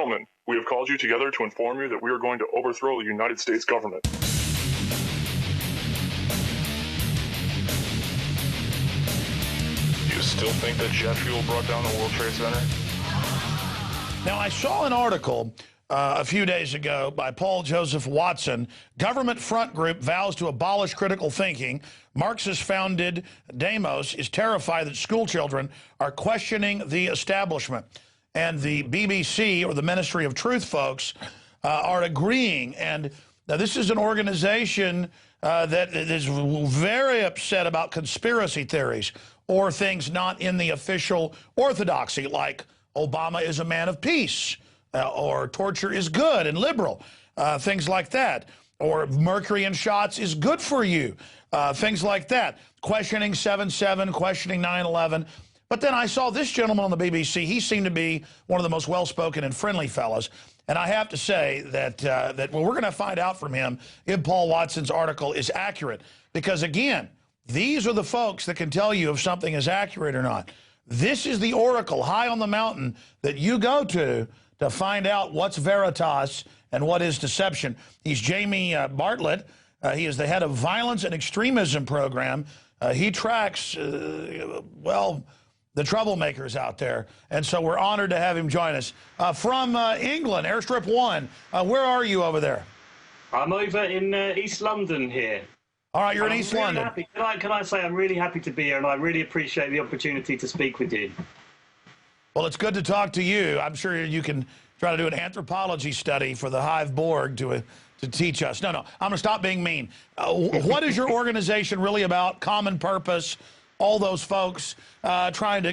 gentlemen, we have called you together to inform you that we are going to overthrow the United States government. Do you still think that jet fuel brought down the World Trade Center? Now, I saw an article a few days ago by Paul Joseph Watson. Government front group vows to abolish critical thinking. Marxist-founded Demos is terrified that school children are questioning the establishment. And the BBC, or the Ministry of Truth folks, are agreeing. And now this is an organization that is very upset about conspiracy theories or things not in the official orthodoxy, like Obama is a man of peace, or torture is good and liberal, things like that. Or mercury in shots is good for you, things like that. Questioning 7/7, questioning 9/11. But then I saw this gentleman on the BBC. He seemed to be one of the most well-spoken and friendly fellows. And I have to say that, well, we're going to find out from him if Paul Watson's article is accurate. Because, again, these are the folks that can tell you if something is accurate or not. This is the oracle high on the mountain that you go to find out what's veritas and what is deception. He's Jamie Bartlett. He is the head of Violence and Extremism Program. He tracks, well, the troublemakers out there. And so we're honored to have him join us. From England, Airstrip 1, where are you over there? I'm over in East London here. All right, you're in East London. Happy. Can I say I'm really happy to be here, and I really appreciate the opportunity to speak with you. Well, it's good to talk to you. I'm sure you can try to do an anthropology study for the Hive Borg to teach us. No, I'm going to stop being mean. What is your organization really about? Common purpose? All those folks trying to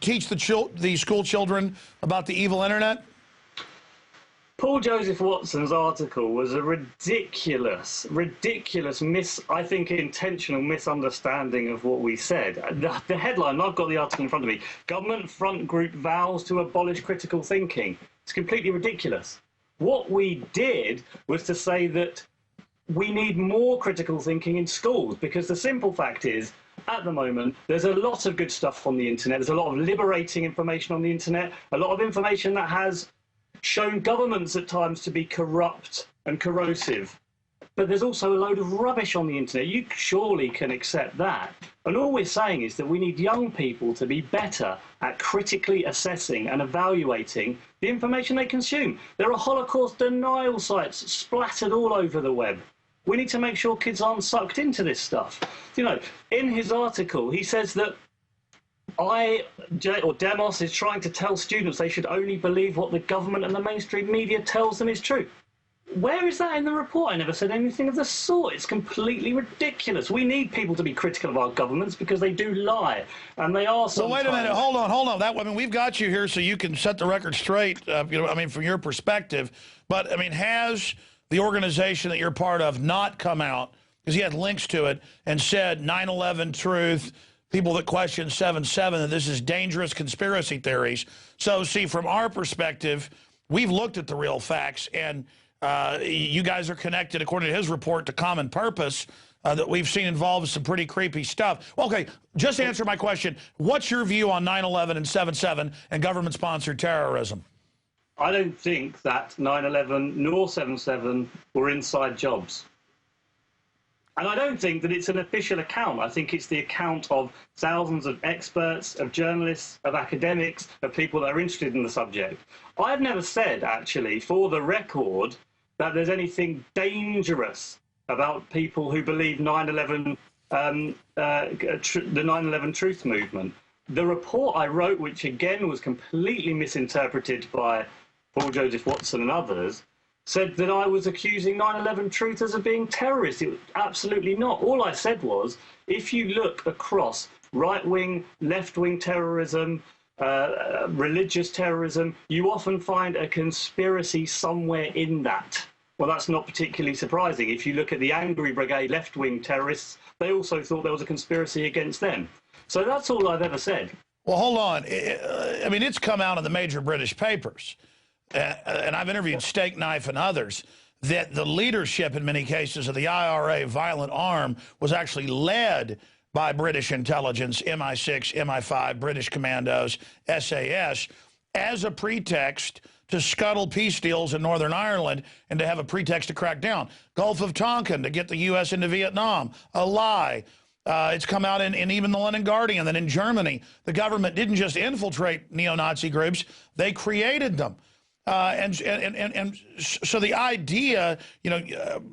teach the school children about the evil internet? Paul Joseph Watson's article was a ridiculous, I think intentional misunderstanding of what we said. The headline, I've got the article in front of me, Government Front Group vows to abolish critical thinking. It's completely ridiculous. What we did was to say that we need more critical thinking in schools, because the simple fact is, at the moment, there's a lot of good stuff on the internet. There's a lot of liberating information on the internet, a lot of information that has shown governments at times to be corrupt and corrosive. But there's also a load of rubbish on the internet. You surely can accept that. And all we're saying is that we need young people to be better at critically assessing and evaluating the information they consume. There are Holocaust denial sites splattered all over the web. We need to make sure kids aren't sucked into this stuff. You know, in his article, he says that Demos is trying to tell students they should only believe what the government and the mainstream media tells them is true. Where is that in the report? I never said anything of the sort. It's completely ridiculous. We need people to be critical of our governments because they do lie, and they are sometimes... Well, wait a minute. Hold on. I mean, we've got you here so you can set the record straight, you know, I mean, from your perspective. But, I mean, has the organization that you're part of not come out, because he had links to it, and said 9/11 truth, people that question 7/7, that this is dangerous conspiracy theories? So, see, from our perspective, we've looked at the real facts, and you guys are connected, according to his report, to Common Purpose that we've seen involves some pretty creepy stuff. Okay, just answer my question. What's your view on 9/11 and 7/7 and government-sponsored terrorism? I don't think that 9/11 nor 7/7 were inside jobs. And I don't think that it's an official account. I think it's the account of thousands of experts, of journalists, of academics, of people that are interested in the subject. I've never said, actually, for the record, that there's anything dangerous about people who believe 9/11, the 9/11 truth movement. The report I wrote, which again was completely misinterpreted by Paul Joseph Watson and others, said that I was accusing 9/11 truthers of being terrorists. It was absolutely not. All I said was, if you look across right-wing, left-wing terrorism, religious terrorism, you often find a conspiracy somewhere in that. Well, that's not particularly surprising. If you look at the Angry Brigade left-wing terrorists, they also thought there was a conspiracy against them. So that's all I've ever said. Well, hold on. I mean, it's come out in the major British papers, and I've interviewed Steak Knife and others, that the leadership in many cases of the IRA violent arm was actually led by British intelligence, MI6, MI5, British commandos, SAS, as a pretext to scuttle peace deals in Northern Ireland and to have a pretext to crack down. Gulf of Tonkin to get the U.S. into Vietnam, a lie. It's come out in even the London Guardian that in Germany, the government didn't just infiltrate neo-Nazi groups, they created them. And so the idea, you know,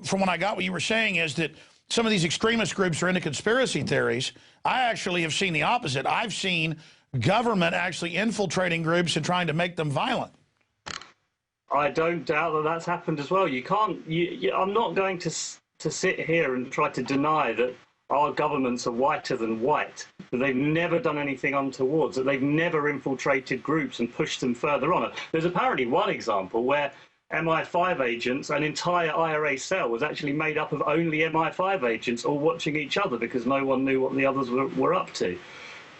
from when I got what you were saying is that some of these extremist groups are into conspiracy theories. I actually have seen the opposite. I've seen government actually infiltrating groups and trying to make them violent. I don't doubt that that's happened as well. You can't. I'm not going to sit here and try to deny that our governments are whiter than white, that they've never done anything untoward, that they've never infiltrated groups and pushed them further on. There's apparently one example where MI5 agents, an entire IRA cell was actually made up of only MI5 agents all watching each other because no one knew what the others were up to.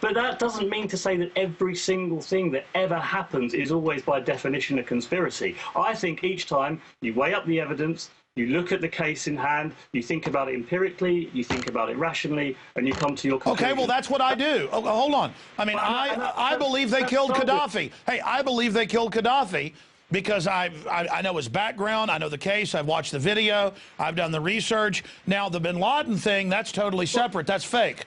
But that doesn't mean to say that every single thing that ever happens is always by definition a conspiracy. I think each time you weigh up the evidence, you look at the case in hand, you think about it empirically, you think about it rationally, and you come to your conclusion. Okay, well, that's what I do. Oh, hold on. I mean, I believe they killed Gaddafi. Hey, I believe they killed Gaddafi because I know his background, I know the case, I've watched the video, I've done the research. Now, the bin Laden thing, that's totally separate. That's fake.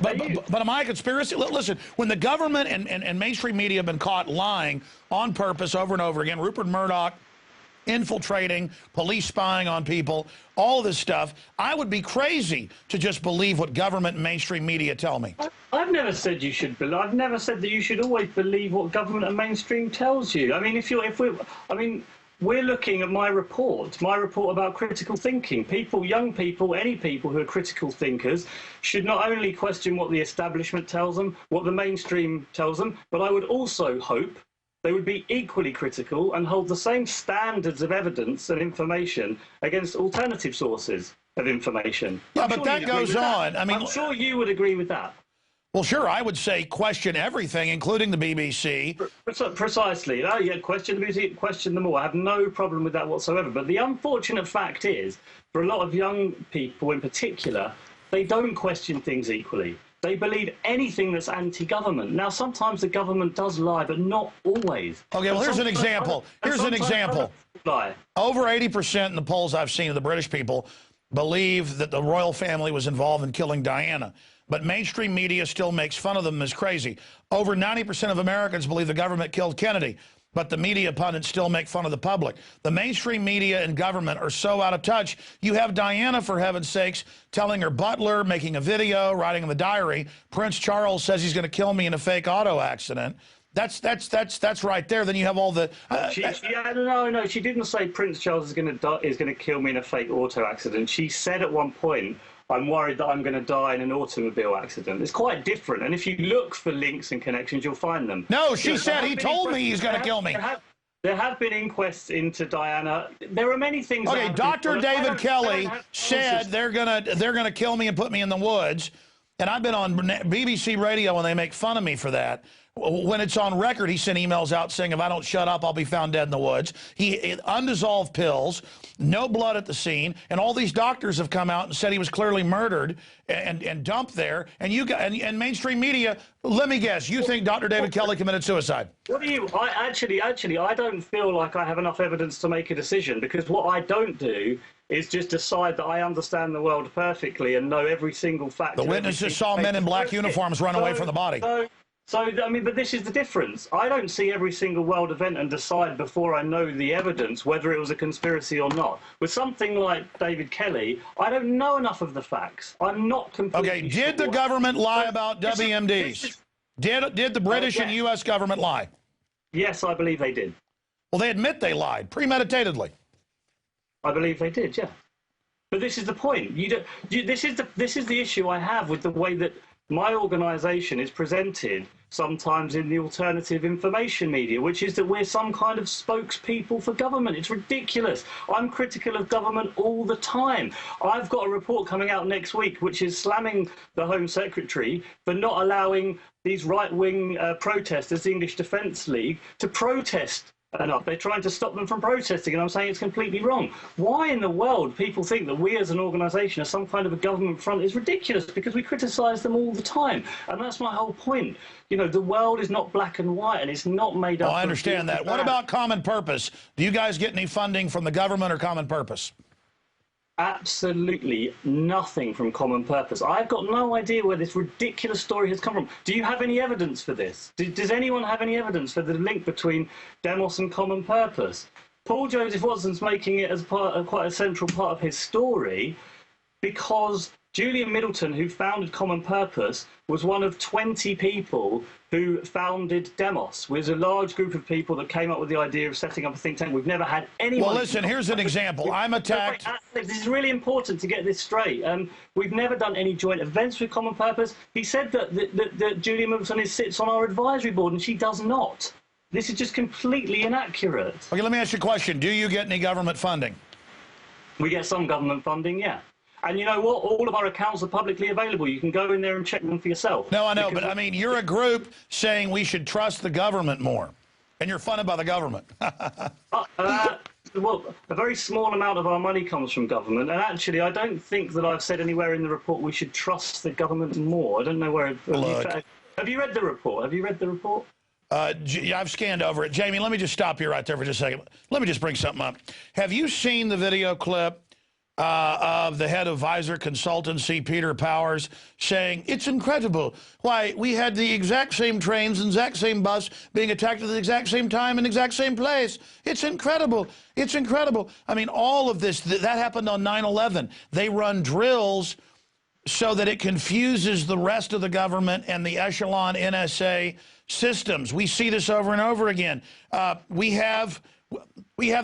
But am I a conspiracy? Listen, when the government and mainstream media have been caught lying on purpose over and over again, Rupert Murdoch infiltrating, police spying on people, all this stuff, I would be crazy to just believe what government and mainstream media tell me. I've never said you should believe. I've never said that you should always believe what government and mainstream tells you. I mean, we're looking at my report about critical thinking. People, young people, any people who are critical thinkers should not only question what the establishment tells them, what the mainstream tells them, but I would also hope they would be equally critical and hold the same standards of evidence and information against alternative sources of information. Yeah, but that goes on. I mean, I'm sure you would agree with that. Well, sure, I would say question everything, including the BBC. Precisely. Oh, yeah, question the BBC, question them all. I have no problem with that whatsoever. But the unfortunate fact is, for a lot of young people in particular, they don't question things equally. They believe anything that's anti-government. Now, sometimes the government does lie, but not always. Okay, well, here's an example. Here's an example. Over 80% in the polls I've seen of the British people believe that the royal family was involved in killing Diana. But mainstream media still makes fun of them as crazy. Over 90% of Americans believe the government killed Kennedy, but the media pundits still make fun of the public. The mainstream media and government are so out of touch. You have Diana, for heaven's sakes, telling her butler, making a video, writing in the diary, Prince Charles says he's going to kill me in a fake auto accident. That's right there. Then you have all the. No, she didn't say Prince Charles is going to kill me in a fake auto accident. She said at one point, I'm worried that I'm going to die in an automobile accident. It's quite different. And if you look for links and connections, you'll find them. No, she said he told me he's going to kill me. There have been inquests into Diana. There are many things. Okay, Dr. David Kelly said they're gonna kill me and put me in the woods. And I've been on BBC radio and they make fun of me for that. When it's on record, he sent emails out saying, if I don't shut up, I'll be found dead in the woods. Undissolved pills, no blood at the scene, and all these doctors have come out and said he was clearly murdered and dumped there. And mainstream media, let me guess, you think Dr. David Kelly committed suicide? What do you? Actually, I don't feel like I have enough evidence to make a decision, because what I don't do is just decide that I understand the world perfectly and know every single fact. The witnesses saw men in black uniforms run away from the body. So, I mean, but this is the difference. I don't see every single world event and decide before I know the evidence whether it was a conspiracy or not. With something like David Kelly, I don't know enough of the facts. I'm not completely Okay, did the government lie about WMDs? Did the British and U.S. government lie? Yes, I believe they did. Well, they admit they lied, premeditatedly. I believe they did, yeah. But this is the point. This is the issue I have with the way that my organisation is presented sometimes in the alternative information media, which is that we're some kind of spokespeople for government. It's ridiculous. I'm critical of government all the time. I've got a report coming out next week which is slamming the Home Secretary for not allowing these right-wing protesters, the English Defence League, to protest enough. They're trying to stop them from protesting, and I'm saying it's completely wrong. Why in the world people think that we as an organisation are some kind of a government front is ridiculous, because we criticise them all the time. And that's my whole point. You know, the world is not black and white, and it's not made up. Oh, I understand that. What about Common Purpose? Do you guys get any funding from the government or Common Purpose? Absolutely nothing from Common Purpose. I've got no idea where this ridiculous story has come from. Do you have any evidence for this? Does anyone have any evidence for the link between Demos and Common Purpose? Paul Joseph Watson's making it as quite a central part of his story, because Julian Middleton, who founded Common Purpose, was one of 20 people who founded Demos, with a large group of people that came up with the idea of setting up a think tank. We've never had anyone... Well, listen, here's an example. I'm attacked... This is really important to get this straight. We've never done any joint events with Common Purpose. He said that Julian Middleton sits on our advisory board, and she does not. This is just completely inaccurate. Okay, let me ask you a question. Do you get any government funding? We get some government funding, yeah. And you know what? All of our accounts are publicly available. You can go in there and check them for yourself. No, I know, but I mean, you're a group saying we should trust the government more, and you're funded by the government. Well, a very small amount of our money comes from government, and actually, I don't think that I've said anywhere in the report we should trust the government more. I don't know where... Have you read the report? Have you read the report? I've scanned over it. Jamie, let me just stop you right there for just a second. Let me just bring something up. Have you seen the video clip of the head of Visor Consultancy, Peter Powers, saying, it's incredible. Why, we had the exact same trains and exact same bus being attacked at the exact same time in the exact same place. It's incredible. It's incredible. I mean, all of this, that happened on 9/11. They run drills so that it confuses the rest of the government and the echelon NSA systems. We see this over and over again. We have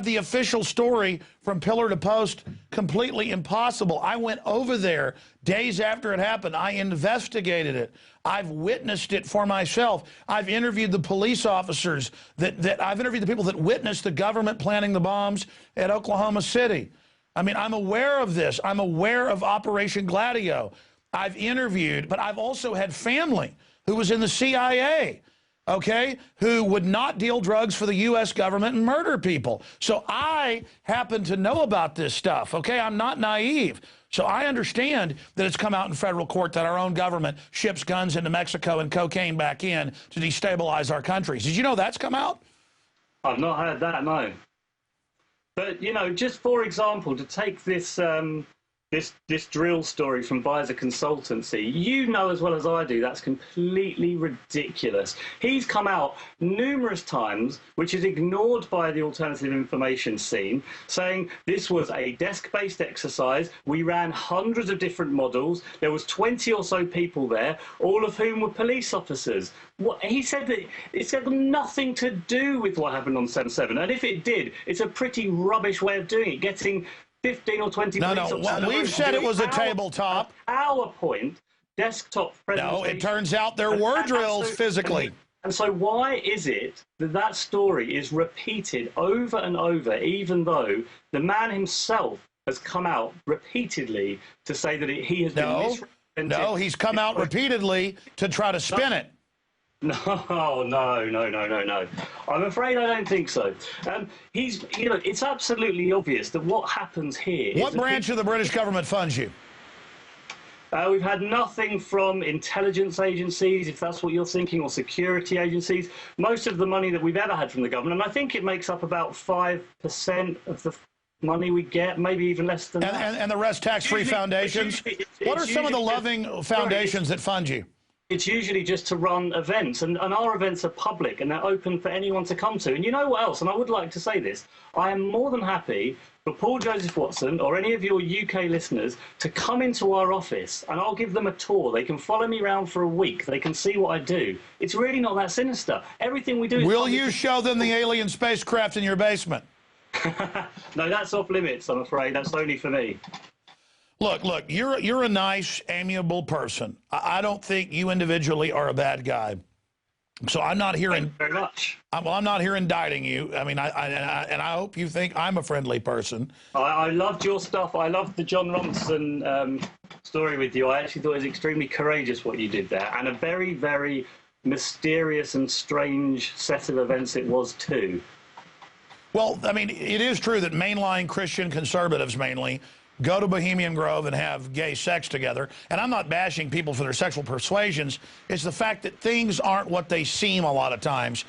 the official story from pillar to post, completely impossible. I went over there days after it happened. I investigated it. I've witnessed it for myself. I've interviewed the police officers I've interviewed the people that witnessed the government planting the bombs at Oklahoma City. I mean, I'm aware of this. I'm aware of Operation Gladio. I've interviewed, but I've also had family who was in the CIA, okay, who would not deal drugs for the U.S. government and murder people. So I happen to know about this stuff, okay? I'm not naive. So I understand that it's come out in federal court that our own government ships guns into Mexico and cocaine back in to destabilize our countries. Did you know that's come out? I've not heard that, no. But, you know, just for example, to take this this drill story from Visor Consultancy, you know as well as I do that's completely ridiculous. He's come out numerous times, which is ignored by the alternative information scene, saying this was a desk-based exercise. We ran hundreds of different models. There was 20 or so people there, all of whom were police officers. He said that it's got nothing to do with what happened on 7/7, and if it did, it's a pretty rubbish way of doing it, getting 15 or 20 No, well, we've said it was a tabletop. PowerPoint, desktop presentation. No, it turns out there were drills physically. And so why is it that that story is repeated over and over, even though the man himself has come out repeatitly to say that he has been misrepresented? No, he's come out repeatedly to try to spin it. No. I'm afraid I don't think so. It's absolutely obvious that what happens here... What branch of the British government funds you? We've had nothing from intelligence agencies, if that's what you're thinking, or security agencies. Most of the money that we've ever had from the government, and I think it makes up about 5% of the money we get, maybe even less than that. And the rest tax-free foundations? What are some of the loving foundations that fund you? It's usually just to run events, and our events are public and they're open for anyone to come to. And you know what else? And I would like to say this. I am more than happy for Paul Joseph Watson or any of your UK listeners to come into our office, and I'll give them a tour. They can follow me around for a week. They can see what I do. It's really not that sinister. Everything we do is... Will you show them the alien spacecraft in your basement? No, that's off limits, I'm afraid. That's only for me. Look, you're a nice, amiable person. I don't think you individually are a bad guy. So I'm not here... Thank you very much. I'm not here indicting you. I mean, I hope you think I'm a friendly person. I loved your stuff. I loved the John Ronson story with you. I actually thought it was extremely courageous what you did there, and a very, very mysterious and strange set of events it was too. Well, I mean, it is true that mainline Christian conservatives mainly go to Bohemian Grove and have gay sex together. And I'm not bashing people for their sexual persuasions. It's the fact that things aren't what they seem a lot of times.